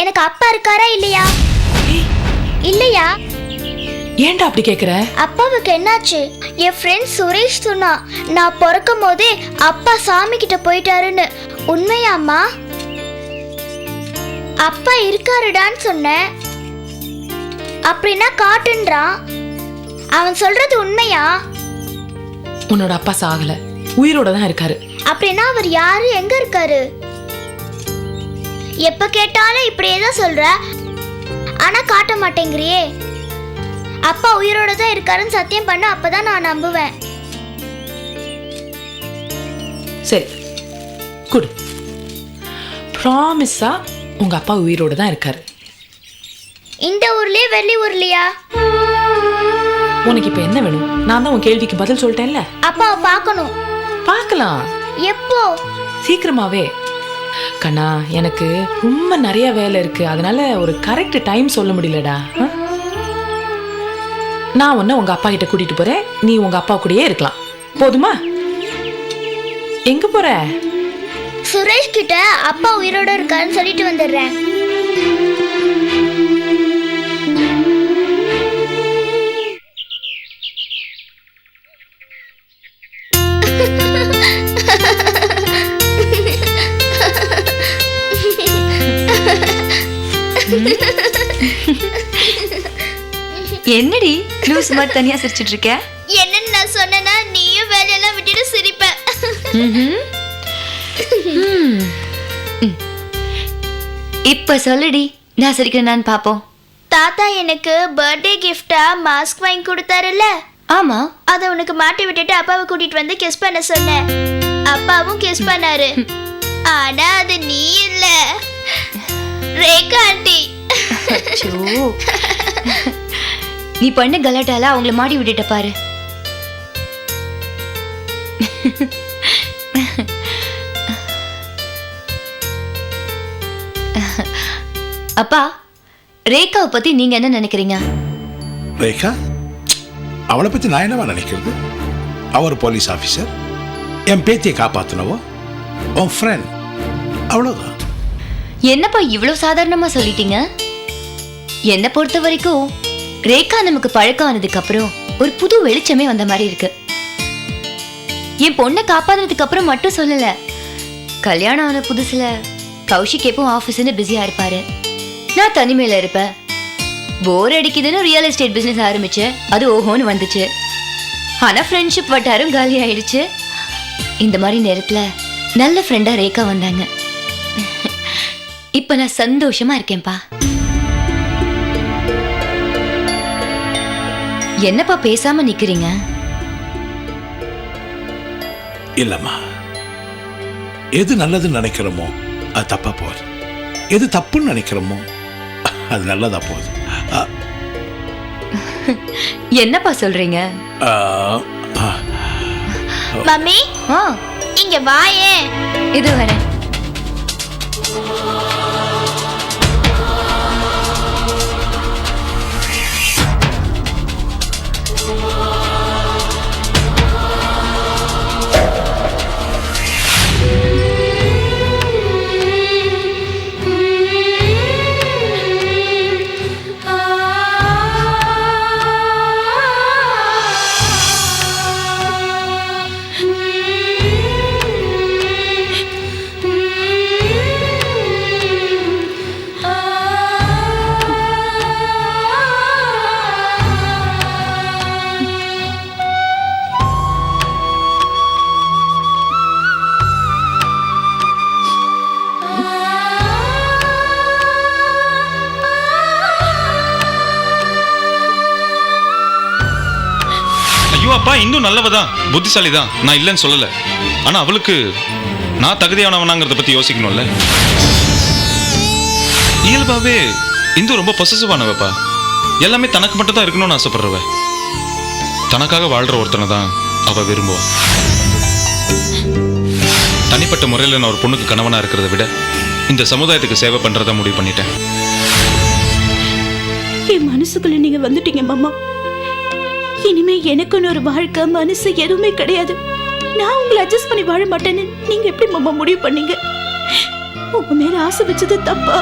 எனக்கு அப்பா இருக்காரா இல்லையா? இல்லையா? ஏன்டா அப்படி கேக்குற? அப்பாவுக்கு என்னாச்சு? என் ஃப்ரெண்ட் சுரேஷ் சொன்னா நான் பிறக்கும் போதே அப்பா சாமி கிட்ட போயிட்டாருன்னு. உண்மையாம்மா? அப்பா இருக்காருடான்னு சொன்னேன். அப்படின்னா காட்டுன்றான். அவன் சொல்றது உண்மையா? உன்னோட அப்பா சாகல, உயிரோட தான் இருக்காரு. அப்படின்னா அவர் யாரு, எங்க இருக்காரு? எப்ப கேட்டாலும் இப்படியே தான் சொல்ற, ஆனா காட்ட மாட்டேங்கிறியே. அப்பா உயிரோட தான் இருக்காருன்னு சத்தியம் பண்ண, அப்பதான் நான் நம்புவேன். சரி குடு. ப்ராமிஸா உங்க அப்பா உயிரோட தான் இருக்காரு. இந்த ஊர்லயே வெள்ளி ஊர்லயா? உனக்கு இப்ப என்ன வேணும்? நான் தான் உன் கேள்விக்கு பதில் சொல்லிட்டேன்ல. அப்பாவை பார்க்கணும். பார்க்கலாம். எப்போ? சீக்கிரமாவே. கண்ணா, எனக்கு ரொம்ப நிறைய வேலை இருக்கு, அதனால ஒரு கரெக்ட் டைம் சொல்ல முடியலடா. நான் உன்னை உங்க அப்பா கிட்ட கூட்டிட்டு போறேன், நீ உங்க அப்பா கூடயே இருக்கலாம். போதுமா? எங்க போற? சுரேஷ் கிட்ட அப்பா உயிரோட இருக்காருன்னு சொல்லிட்டு வந்துடுறேன். என்னடி லூஸ் மாதிரி தனியா சிரிச்சிட்டு இருக்க? என்னன்னு நான் சொன்னேன்னா நீயும் வேலையெல்லாம் விட்டுட்டு சிரிப்ப. இப்ப சொல்லுடி, நான் சிரிக்கிறேன்னு பாப்போம். தாத்தா எனக்கு பர்த்டே கிஃப்டா மாஸ்க் வாங்கி கொடுத்தாருல்ல, ஆமா, அதை உனக்கு மாட்டி விட்டுட்டு அப்பாவை கூட்டிட்டு வந்து கிஸ் பண்ண சொன்னேன். அப்பாவும் கிஸ் பண்ணாரு. ஆனா அது நீ இல்ல, ரேகா ஆண்டி. நீ பண்ண கலாட்டால அவங்கள மாடி விட்டுட்ட பாரு. அப்பா, ரேகாவை பத்தி நீங்க என்ன நினைக்கிறீங்க? ரேகா, அவளை பத்தி நான் என்னவா நினைக்கிறது? அவர் போலீஸ் ஆபீசர், என் பேத்தியை காப்பாத்தினவோ, உன் ஃப்ரெண்ட், அவ்வளவுதான். என்னப்பா இவ்வளவு சாதாரணமா சொல்லிட்டீங்க? என்ன பொறுத்த வரைக்கும் ரேகா நமக்கு பழக்கம் ஆனதுக்கு அப்புறம் ஒரு புது வெளிச்சமே வந்த மாதிரி இருக்கு. என் பொண்ணை காப்பாதுனதுக்கு அப்புறம் மட்டும் சொல்லல, கல்யாணம் ஆன புதுசுல கௌஷிக் எப்பவும் ஆபீஸ்னு பிஸியா இருப்பாரு, நான் தனிமையில இருப்பேன். போர் அடிக்குதுன்னு ரியல் எஸ்டேட் பிசினஸ் ஆரம்பிச்சு அது ஓஹோன்னு வந்துச்சு. ஆனா ஃப்ரெண்ட்ஷிப் வட்டாரம் காலி ஆயிடுச்சு. இந்த மாதிரி நேரத்துல நல்ல ஃப்ரெண்டா ரேகா வந்தாங்க. இப்ப நான் சந்தோஷமா இருக்கேன்பா. என்னப்பா பேசாம நிக்கிறீங்க? இல்லம்மா, எது நல்லதுன்னு நினைக்கிறோமோ அது தப்பா போகுது, எது தப்புன்னு நினைக்கிறோமோ அது நல்லதா போகுது. என்னப்பா சொல்றீங்க? மம்மி, இங்க வாயே. இது வரேன். அப்பா இன்னும் நல்லவதான், புத்திசாலி தான், நான் இல்லைன்னு சொல்லல. ஆனா அவளுக்கு நான் தகுதியானவனாங்கிறத பத்தி யோசிக்கணும்ல. இயல்பாவே இந்து ரொம்ப பொசசிவானவப்பா. எல்லாமே தனக்கு மட்டும் தான் இருக்கணும்னு ஆசைப்படுறவ. தனக்காக வாழ்ற ஒருத்தனை தான் அவ விரும்புவா. தனிப்பட்ட முறையில் நான் ஒரு பொண்ணுக்கு கணவனா இருக்கிறத விட இந்த சமுதாயத்துக்கு சேவை பண்றதா முடிவு பண்ணிட்டேன். என் மனசுக்குள்ள நீங்க வந்துட்டீங்க மாமா. இனிமே எனக்குன்னு ஒரு வாழ்க்கை, மனசு எதுவுமே கிடையாது. நான் உங்களை அட்ஜஸ்ட் பண்ணி வாழ மாட்டேன்னு நீங்க எப்படி மாமா முடிவு பண்ணீங்க? உங்க மேல ஆசை வச்சது தப்பா?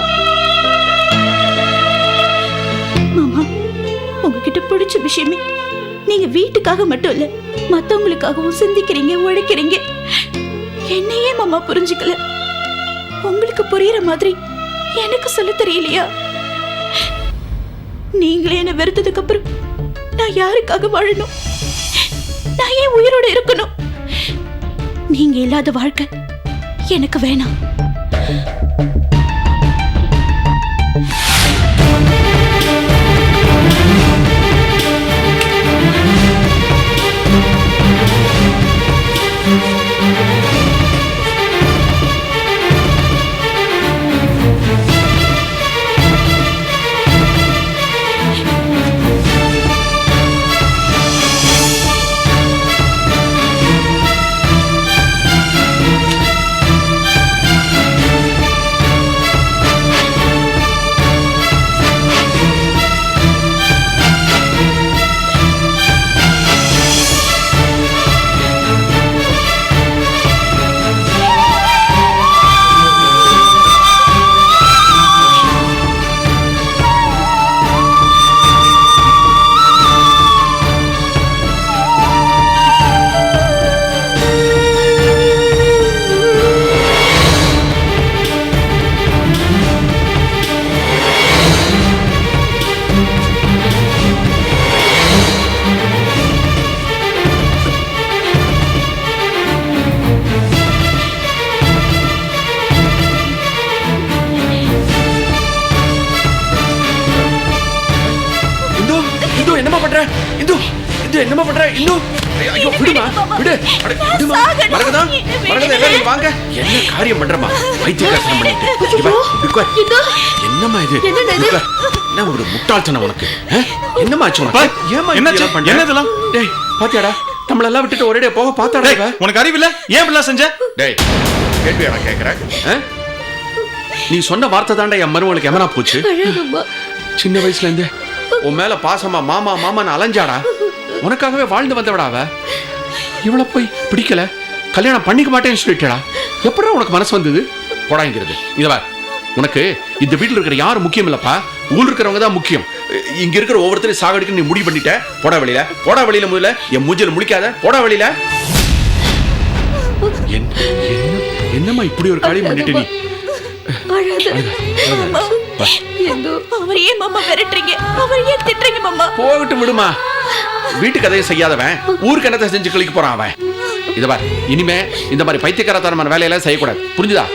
விஷயமே. நீங்க வீட்டுக்காக மட்டும் இல்ல, மத்தவங்களுக்காகவும் சிந்திக்கிறீங்க, உழைக்கிறீங்க. என்னையே மாமா புரிஞ்சுக்கல. உங்களுக்கு புரியுற மாதிரி எனக்கு சொல்ல தெரியலையா? நீங்களே என்ன வெறுத்ததுக்கு அப்புறம் நான் யாருக்காக வாழணும்? நான் ஏன் உயிரோட இருக்கணும்? நீங்க இல்லாத வாழ்க்கை எனக்கு வேணாம். என்னமா பண்ற? இன்னும் ஐயோ விடுமா, விடு. அட விடுமா. மறக்கதா எல்லாரும் வாங்க. என்ன காரியம் பண்றமா? வைத்தியக்காரன் பண்ணிட்டு என்னம்மா இது? என்ன ஒரு முட்டாள்தனம் உனக்கு? என்னம்மா ஆச்சு உனக்கு? ஏமா என்ன பண்ற? என்ன இதெல்லாம்? டேய் பாத்தியாடா, நம்மள எல்லாம் விட்டுட்டு ஒரேடியா போக பாத்தாடா. உனக்கு அறிவு இல்ல? ஏன் இப்படி செஞ்ச? டேய் கேள்வியா கேக்குறேன்? நீ சொன்ன வார்த்தை தாண்டா என் மருமகளுக்கு எமனா போச்சு. சின்ன வயசுல இருந்து உன் மேல பாசமா மாமா மாமான்னு அலைஞ்சாடா. உனக்காகவே வாழ்ந்து வந்தவடா அவ. இவளை போய் பிடிக்கல, கல்யாணம் பண்ணிக்க மாட்டேன்னு சொல்லிட்டா. எப்படா உனக்கு மனசு வந்தது? போடாங்கிறது. இதவா உனக்கு இந்த வீட்டில் இருக்கிற யாரும் முக்கியம் இல்லப்பா, ஊர் இருக்கிறவங்க தான் முக்கியம். இங்க இருக்கிற ஒவ்வொருத்தரையும் சாகடிக்கு நீ முடிவு பண்ணிட்ட. போடா வெளியில, போடா வெளியில. முதல்ல என் மூஞ்சில முழிக்காத, போடா வெளியில. என்னம்மா இப்படி ஒரு காரியம் பண்ணிட்டு நீ? போகட்டு விடுமா. வீட்டு கதையை செய்யாதவன் ஊருக்கு என்னத்தை செஞ்சு கழிக்க போறான் அவன். இதவா இனிமே இந்த மாதிரி பைத்தியக்காரத்தனமான வேலையெல்லாம் செய்யக்கூடாது, புரிஞ்சுதா?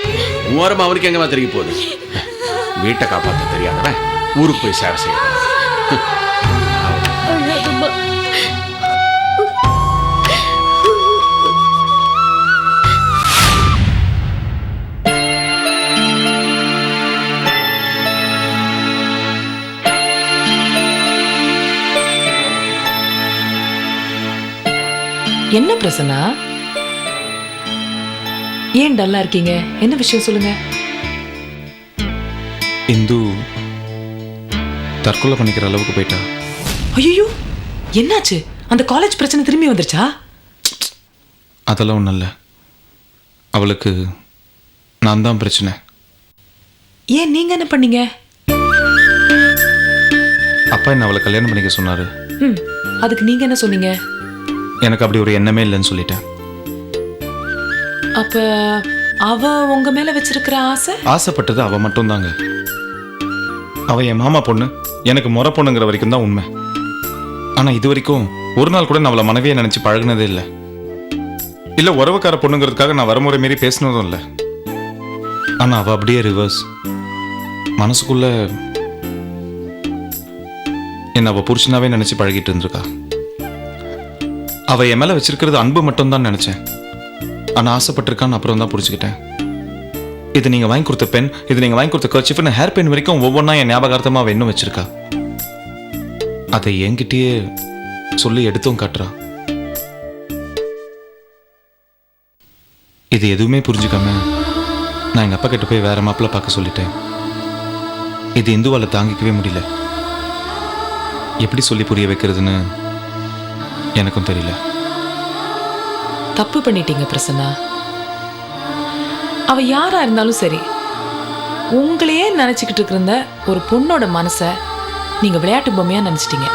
ஓரமா அவனுக்கு எங்கமா தெரிய போகுது. வீட்டை காப்பாற்ற தெரியாதவன் ஊருக்கு போய் சேவை செய்ய. என்ன பிரசன்னா, ஏன் டல்லா இருக்கீங்க? என்ன விஷயம் சொல்லுங்க. இந்து தற்கொலை பண்ணிக்கிற அளவுக்கு போயிட்டா. ஐயோ, என்னாச்சு? அந்த காலேஜ் பிரச்சனை திரும்பி வந்துருச்சா? அதெல்லாம் ஒன்றும் இல்லை. அவளுக்கு நான் தான் பிரச்சனை. ஏன் நீங்க என்ன பண்ணீங்க? அப்பா என்ன அவளை கல்யாணம் பண்ணிக்க சொன்னாரு. அதுக்கு நீங்க என்ன சொன்னீங்க? எனக்கு அப்படி ஒரு எண்ணமே இல்லைன்னு சொல்லிட்டேன். அப்ப அவ உங்க மேல வச்சிருக்கிற ஆசைப்பட்டது அவ மட்டும் தாங்க. அவ என் மாமா பொண்ணு, எனக்கு முறை பொண்ணுங்கிற வரைக்கும் தான் உண்மை. ஆனா இது வரைக்கும் ஒரு நாள் கூட நான் அவளை மனைவியை நினைச்சு பழகினதே இல்லை. இல்ல உறவுக்கார பொண்ணுங்கிறதுக்காக நான் வரமுறை மீறி பேசினதும் இல்லை. ஆனா அவ அப்படியே ரிவர்ஸ். மனசுக்குள்ள என்ன அவ புருஷனாவே நினைச்சு பழகிட்டு இருந்திருக்கா. அவ என் மேல வச்சிருக்கிறது அன்பு மட்டும் தான் நினைச்சேன். ஆனா ஆசைப்பட்டிருக்கான்னு அப்புறம் தான் புரிஞ்சுக்கிட்டேன். இது நீங்க வாங்கி கொடுத்த பென், இது நீங்க வாங்கி கொடுத்த கர்ச்சிஃப்னு ஹேர் பென் வரைக்கும் ஒவ்வொன்றா என் ஞாபகார்த்தமா அவ இன்னும் வச்சிருக்கா. அதை என்கிட்டயே சொல்லி எடுத்தும் காட்டுறா. இது எதுவுமே புரிஞ்சுக்காம நான் எங்க அப்பா கிட்ட போய் வேற மாப்பிள்ள பார்க்க சொல்லிட்டேன். இது இந்துவால தாங்கிக்கவே முடியல. எப்படி சொல்லி புரிய வைக்கிறதுன்னு எனக்கும் தெரியல. தப்பு பண்ணிட்டீங்க பிரசன்னா. அவ யாரா இருந்தாலும் சரி, உங்களையே நினைச்சுக்கிட்டு இருந்த ஒரு பொண்ணோட மனசை நீங்க விளையாட்டு பொம்மையா நினைச்சிட்டீங்க.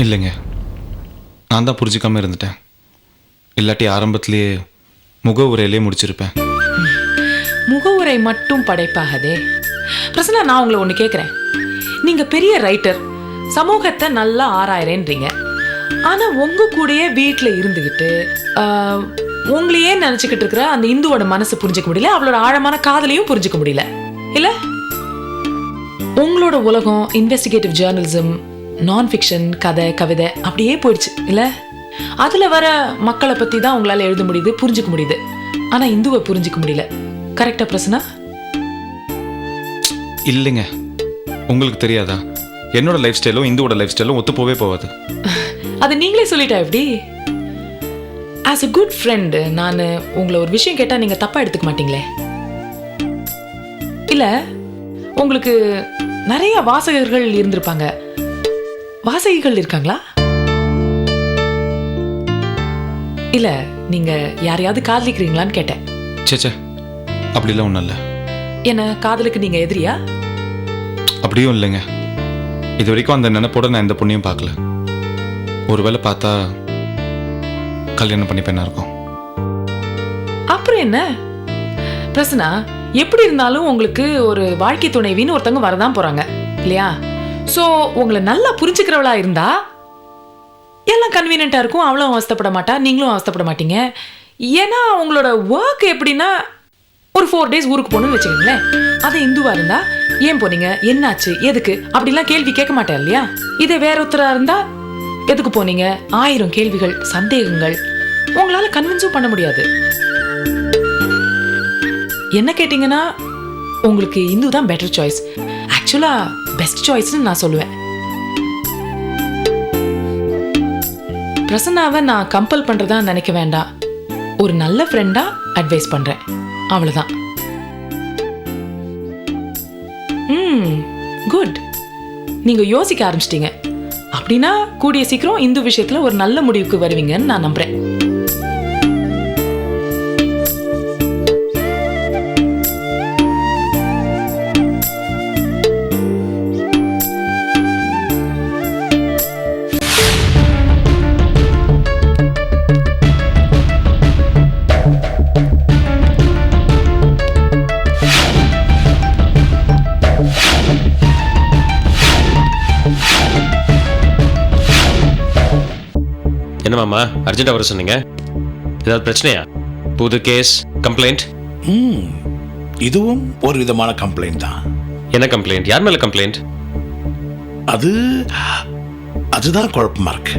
இல்லைங்க, நான் தான் புரிஞ்சிக்காம இருந்துட்டேன். இல்லாட்டி ஆரம்பத்திலேயே முகவுரையிலே முடிச்சிருப்பேன். முகவுரை மட்டும் படைப்பாகதே. பிரசன்னா, நான் உங்களை ஒன்று கேட்குறேன். நீங்கள் பெரிய ரைட்டர், சமூகத்தை நல்லா ஆராயறேன்றீங்க. ஆனால் உங்கள் கூடயே வீட்டில் இருந்துக்கிட்டு உங்களையே நினச்சிக்கிட்டு இருக்கிற அந்த இந்துவோட மனசு புரிஞ்சிக்க முடியல, அவளோட ஆழமான காதலையும் புரிஞ்சிக்க முடியல இல்லை? உங்களோட உலகம் இன்வெஸ்டிகேட்டிவ் ஜேர்னலிசம், நான் ஃபிக்ஷன், கதை, கவிதை அப்படியே போயிடுச்சு இல்லை? அதில் வர மக்களை பற்றி தான் உங்களால் எழுத முடியுது, புரிஞ்சிக்க முடியுது. ஆனால் இந்துவை புரிஞ்சிக்க முடியல. கரெக்டா பிரசன்னா? இல்லைங்க, உங்களுக்கு தெரியாதா, என்னோட லைஃப் ஸ்டைலும் இந்துவோட லைஃப் ஸ்டைலும் ஒத்து போவே போகாது. அது நீங்களே சொல்லிட்டா எப்படி? ஆஸ் அ குட் ஃப்ரெண்டு நான் உங்களை ஒரு விஷயம் கேட்டால் நீங்கள் தப்பாக எடுத்துக்க மாட்டீங்களே? இல்லை, உங்களுக்கு நிறைய வாசகர்கள் இருந்திருப்பாங்க, வாசகிகள் இருக்காங்களா? இல்லை, நீங்கள் யாரையாவது காதலிக்கிறீங்களான்னு கேட்டேன். சேச்சே, அப்படிலாம் ஒன்றும் இல்லை. என்ன, காதலுக்கு நீங்கள் எதிரியா? அப்படியும் இல்லைங்க. இது வரைக்கும் அந்த நினைப்போட நான் எந்த பொண்ணையும் பார்க்கல. ஒருவேளை பார்த்தா கல்யாணம் பண்ணிப்பேனா இருக்கும். அப்புறம் என்ன பிரசன்னா, எப்படி இருந்தாலும் உங்களுக்கு ஒரு வாழ்க்கை துணைவின்னு ஒருத்தவங்க வரதான் போறாங்க இல்லையா? ஸோ உங்களை நல்லா புரிஞ்சுக்கிறவளா இருந்தா எல்லாம் கன்வீனியன்ட்டா இருக்கும். அவளும் அவஸ்தைப்பட மாட்டா, நீங்களும் அவஸ்தைப்பட மாட்டீங்க. ஏன்னா உங்களோட ஒர்க் எப்படின்னா, ஒரு 4 days ஊருக்கு போகணும்னு வச்சுக்கோங்களேன். அதை இந்துவா இருந்தா ஏன் போனீங்க, என்னாச்சு, எதுக்கு அப்படிலாம் கேள்வி கேட்க மாட்டேன் இல்லையா? இதே வேற ஒருத்தரா இருந்தா எதுக்கு போனீங்க, 1000 கேள்விகள், சந்தேகங்கள். உங்களால கன்வின்ஸும் பண்ண முடியாது. என்ன கேட்டீங்கன்னா உங்களுக்கு இந்து தான் பெட்டர் சாய்ஸ், ஆக்சுவலா பெஸ்ட் சாய்ஸ்னு நான் சொல்லுவேன். பிரசன்னாவை நான் கம்பல் பண்றதா நினைக்க வேண்டாம். ஒரு நல்ல ஃப்ரெண்டா அட்வைஸ் பண்றேன், அவ்வளவுதான். குட், நீங்க யோசிக்க ஆரம்பிச்சிட்டீங்க. அப்படின்னா கூடிய சீக்கிரம் இந்து விஷயத்துல ஒரு நல்ல முடிவுக்கு வருவீங்கன்னு நான் நம்புறேன். என்ன மாமா அர்ஜென்ட்டாக வர சொன்னீங்க? ஏதாவது பிரச்சனையா? புது கேஸ், கம்ப்ளைண்ட்? இதுவும் ஒரு விதமான கம்ப்ளைண்ட் தான். என்ன கம்ப்ளைண்ட்? யார் மேல கம்ப்ளைண்ட்? அதுதான் குழப்பமா இருக்கு.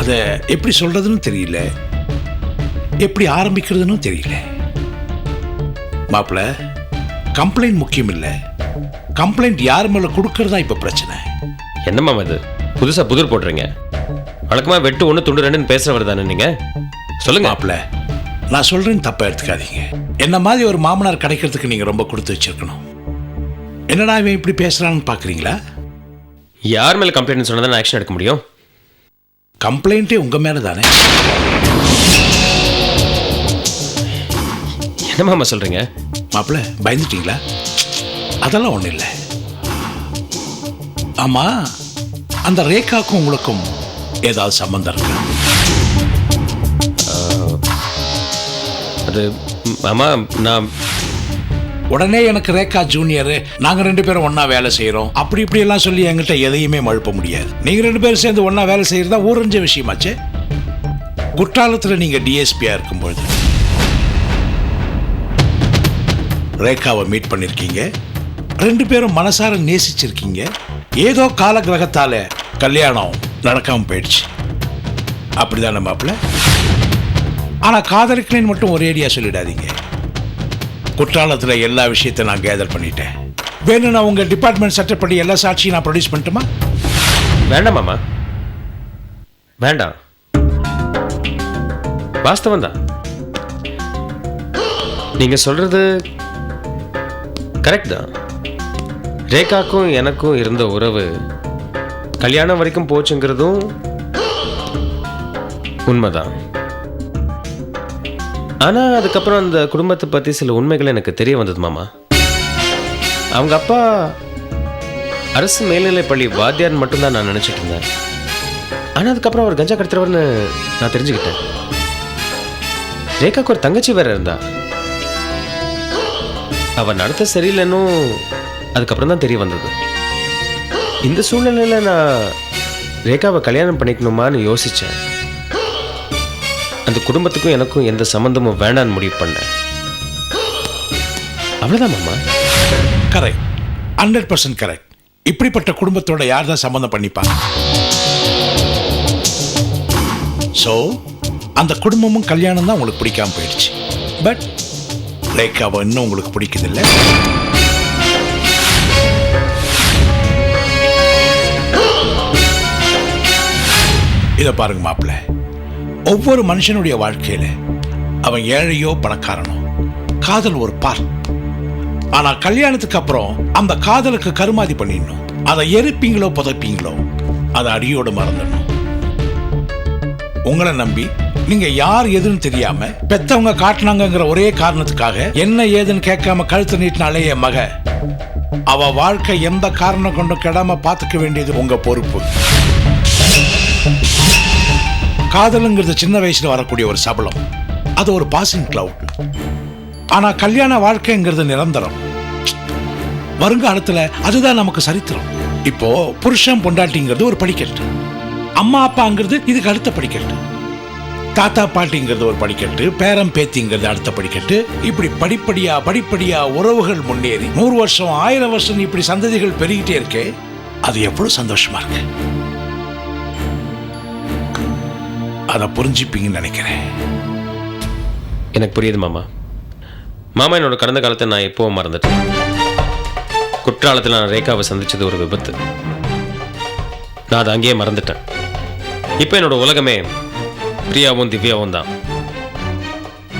அதை எப்படி சொல்றதுன்னு தெரியல, எப்படி ஆரம்பிக்கிறதுன்னு தெரியல. மாப்பிள்ள, கம்ப்ளைண்ட் முக்கியம் இல்லை, கம்ப்ளைண்ட் யார் மேல கொடுக்கறதா இப்ப பிரச்சனை. என்ன மாமா இது புதுசா புதிர் போடுறீங்க? வழக்கமா வெட்டு 1 துண்டு 2ன்னு பேசுறவர் தானே நீங்க? சொல்லுங்க. மாப்பிள்ள, நான் சொல்றேன்னு தப்பா எடுத்துக்காதீங்க. என்ன மாதிரி ஒரு மாமனார் கிடைக்கிறதுக்கு நீங்க ரொம்ப கொடுத்து வச்சிருக்கணும். என்னடா இவன் இப்படி பேசுறான்னு பாக்குறீங்களா? யார் மேல கம்ப்ளைண்ட் சொன்னா தான் ஆக்ஷன் எடுக்க முடியும்? கம்ப்ளைண்டே உங்க மேல தானே. என்ன மாமா சொல்றீங்க? மாப்பிள்ள, பயந்துட்டீங்களா? அதெல்லாம் ஒண்ணும் இல்லை. ஆமா, அந்த ரேகாக்கும் உங்களுக்கும் ஏதாவது சம்பந்தம் இருக்கா? அது மாமா, நான் உடனே எனக்கு ரேகா ஜூனியர், நாங்க 2 பேரும் ஒன்னா வேலை செய்யறோம் அப்படி இப்படி எல்லாம் சொல்லி என்கிட்ட எதையுமே மழுப்ப முடியாது. நீங்க 2 பேரும் சேர்ந்து ஒன்னா வேலை செய்யறதா ஊரஞ்ச விஷயமாச்சே. குற்றாலத்துல நீங்க டிஎஸ்பியா இருக்கும்பொழுது ரேகாவை மீட் பண்ணிருக்கீங்க, 2 பேரும் மனசார நேசிச்சிருக்கீங்க. ஏதோ கால கிரகத்தால கல்யாணம் நடக்காம போயிடுச்சு, அப்படிதானே மாப்பிள்ள? ஆனா காதலிக்கிறேன்னு மட்டும் ஒரேடியா சொல்லிடாதீங்க. குற்றாலத்துல எல்லா விஷயத்தையும் நான் கேதர் பண்ணிட்டேன். வேணும், நான் உங்க டிபார்ட்மெண்ட் சட்டப்படி எல்லா சாட்சியும் நான் ப்ரொடியூஸ் பண்ணட்டுமா? வேண்டாம் மாமா, வேண்டாம். வாஸ்தவம் தான், நீங்க சொல்றது கரெக்ட் தான். ரேகாக்கும் எனக்கும் இருந்த உறவு கல்யாணம் வரைக்கும் போச்சுங்கிறதும் உண்மைதான். ஆனா அதுக்கப்புறம் அந்த குடும்பத்தை பத்தி சில உண்மைகள் எனக்கு தெரிய வந்தது மாமா. அவங்க அப்பா அரசு மேல்நிலைப்பள்ளி வாத்தியார்னு மட்டும்தான் நான் நினைச்சிட்டு இருந்தேன். ஆனா அதுக்கப்புறம் அவர் கஞ்சா கடத்துறவர்னு நான் தெரிஞ்சுக்கிட்டேன். ரேகாக்கு ஒரு தங்கச்சி வேற இருந்தா. அவ நடத்த சரியில்லைன்னு அதுக்கப்புறம் தான் தெரிய வந்தது. இந்த சூழ்நிலையில நான் ரேகாவை கல்யாணம் பண்ணிக்கணுமான்னு யோசிச்சேன். அந்த குடும்பத்துக்கும் எனக்கும் எந்த சம்பந்தமும் வேண்டான்னு முடிவு பண்ணேன். அவ்வளவுதான் மாமா. Correct, 100% correct. இப்படிப்பட்ட குடும்பத்தோட யார் தான் சம்பந்தம் பண்ணிப்பாங்க? ஸோ அந்த குடும்பமும் கல்யாணம் தான் உங்களுக்கு பிடிக்காம போயிடுச்சு. பட் ரேகாவை இன்னும் உங்களுக்கு பிடிக்குதில்ல. இதை பாருங்க மாப்பிள்ள, ஒவ்வொரு மனுஷனுடைய வாழ்க்கையில அவன் ஏழையோ பணக்காரனோ காதல் ஒரு பார்ட். ஆனா கல்யாணத்துக்கு அப்புறம் அந்த காதலுக்கு கருமாதி பண்ணிடணும். அதை எரிப்பீங்களோ புதைப்பீங்களோ அதை அடியோடு மறந்துடணும். உங்களை நம்பி நீங்க யார் எதுன்னு தெரியாம பெத்தவங்க காட்டினாங்கிற ஒரே காரணத்துக்காக என்ன ஏதுன்னு கேட்காம கழுத்து நீட்டினாலே என் மக, அவ வாழ்க்கை எந்த காரணம் கொண்டும் கெடாம பார்த்துக்க வேண்டியது உங்க பொறுப்பு. காதலுங்கிறது சின்ன வயசுல வரக்கூடிய ஒரு சபலம், அது ஒரு பாசிங் கிளவுட். ஆனா கல்யாண வாழ்க்கைங்கிறது நிரந்தரம். வருங்காலத்துல அதுதான் நமக்கு சரித்திரம். இப்போ புருஷன் பொண்டாட்டிங்கிறது ஒரு படிக்கட்டு, அம்மா அப்பாங்கிறது இதுக்கு அடுத்த படிக்கட்டு, தாத்தா பாட்டிங்கிறது ஒரு படிக்கட்டு, பேரம் பேத்திங்கிறது அடுத்த படிக்கட்டு. இப்படி படிப்படியா உறவுகள் முன்னேறி 100 வருஷம் 1000 வருஷம் இப்படி சந்ததிகள் பெருகிட்டே இருக்கே, அது எவ்வளவு சந்தோஷமா இருக்கு. அதை புரிஞ்சுப்பீங்கன்னு நினைக்கிறேன். எனக்கு புரியுது மாமா. மாமா, என்னோட கடந்த காலத்தை நான் எப்பவும் மறந்துட்டேன். குற்றாலத்தில் நான் ரேகாவை சந்திச்சது ஒரு விபத்து. நான் அதை அங்கேயே மறந்துட்டேன். இப்போ என்னோட உலகமே பிரியாவும் திவ்யாவும் தான்.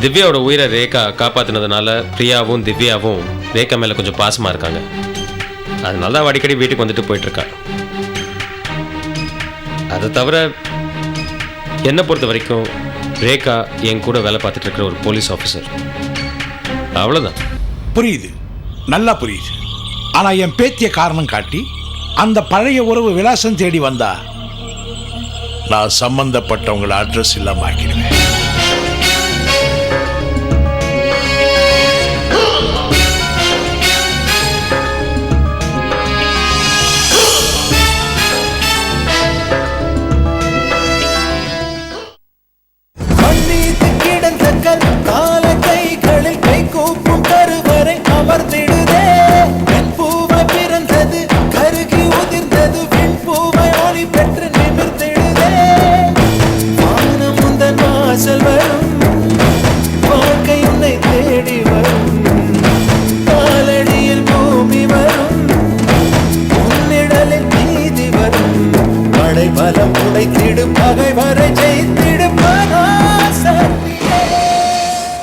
திவ்யாவோட உயிரை ரேகா காப்பாற்றினதுனால பிரியாவும் திவ்யாவும் ரேகா மேலே கொஞ்சம் பாசமாக இருக்காங்க. அதனால தான் அடிக்கடி வீட்டுக்கு வந்துட்டு போயிட்டுருக்கா. அதை தவிர என்னை பொறுத்த வரைக்கும் ரேகா என் கூட வேலை பார்த்துட்டு இருக்கிற ஒரு போலீஸ் ஆஃபீஸர், அவ்வளோதான். புரியுது, நல்லா புரியுது. ஆனா என் பேத்திய காரணம் காட்டி அந்த பழைய உறவு விலாசம் தேடி வந்தா நான் சம்பந்தப்பட்டவங்களை அட்ரஸ் இல்லாம ஆக்கிடுவேன். பலம் உடைத்திடும் பகைவரை ஜெயித்து